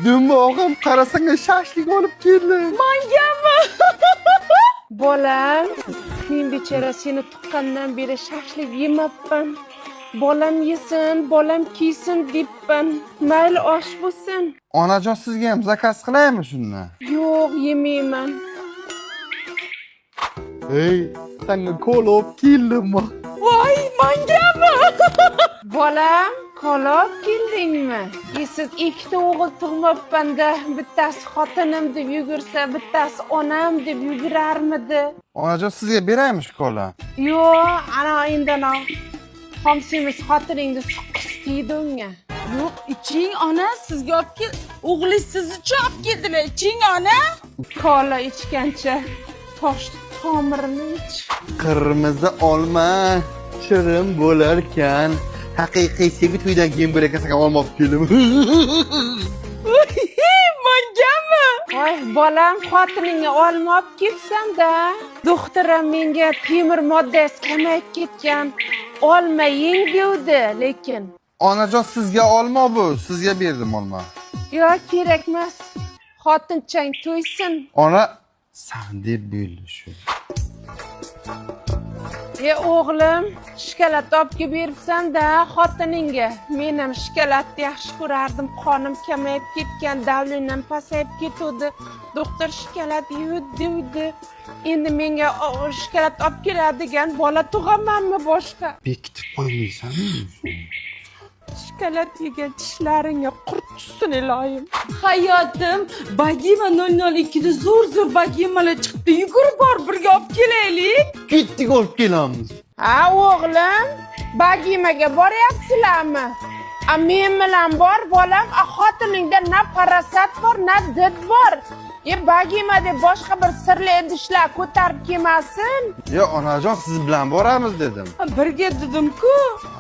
Dumog'im qarasanga shashlik olib keldim. Mangami? Bolam, men bechora seni tuqqandan beri shashlik yemabman. Bolam yesin, bolam kiysin debman. Mayli osh bo'lsin. Onajon sizga ham zakaz qilaymi shuni? Yo'q, yemayman. Ey, senga kola olib keldim. Voy, mangami? Bolam, kola olib keldingmi? Siz ikkita o'g'il tug'mabman-da, bittasi xotinim deb yugursa, bittasi onam deb yugurarmidi? Onajon sizga beraymi shu kola? Yo'q, ana indanoq. Xomsimiz xotiningni suqqis tiydi unga. Yo'q, iching ona, sizga olib kel. O'g'lingiz siz uchun olib keldilar. Iching ona. Kola ichgancha tosh tomirini ich. Qirmizi olma, shirin bo'larkan. Haqiqiy sevgi to'ydan keyin bo'lakan olma olib keldim. Mangami? Voy, bolam, xotiningga olma olib kelsam-da. Doktoram menga temir moddasi kamayib ketgan. Olma yeng devdi, lekin. Onajon sizga olma bu, sizga berdim olma. Yo'q, kerak emas. Xotinchang to'ysin. Ona san deb bo'ldi shu. O'g'lim, shokolad olib kelib beribsan-da xotiningga. Men ham shokoladni yaxshi ko'rardim. Qonim kamayib ketgan, davlenam pasayib ketdi. Doktor shokolad yeydi. Endi menga shokolad olib keladigan bola tug'amanmi boshqa? Bekitib qo'ymaysanmi? Shokolad yegan tishlaringga qurt tushsin iloyim. Hayotim, Bagima 002 da zo'r bagimalar chiqdi. Yugurib bor, birga olib kelaylik. Ketdik olib kelamiz. Ha, o'g'lim, bagimaga boryapsizlarmi? Men bilan bor, bolam, xotiningda na parasat bor, na did bor. Bagima deb boshqa bir sirli idishlar ko'tarib kelmasin. Yo, onajon, siz bilan boramiz dedim. Birga dedim-ku.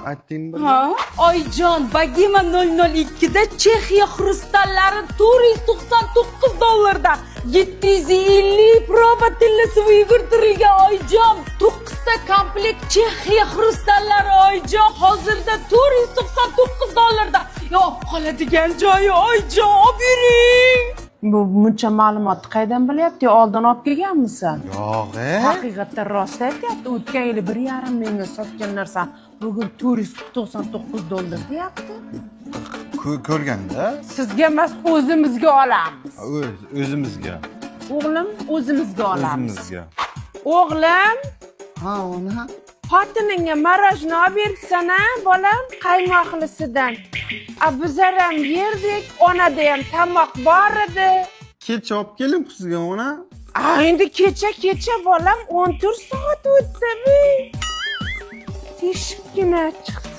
Ayting bir. Ha? Oyjon, Bagima 002 da Chexiya xrustallari $499 750 proba tillasi yugurtirilgan oyjon. 9 ta komplekt Chexiya xrustallari oyjon hozirda $499. Yo, qoladigan joyi oyjon, olib yuring. Bu buncha ma'lumotni qaydan bilyapti? Oldin olib kelganmisan? Yo'q, Haqiqatdan rost aytyapti. O'tgan yili 1,5 mingga sotgan narsa bugun $499 deyapti. Ko'rganda? Sizga emas, o'zimizga olamiz. O'zimizga. O'g'lim, o'zimizga olamiz. O'zimizga. O'g'lim, Ha, ona. xotiningga marojna olib beribsan-a, bolam, qaymoqlisidan. Bizlar ham yerdik, onada ham tomoq bor edi. Kecha olib keling sizga ona. Endi kecha bolam 14 soat o'tdi. Teshibgina chiqsin.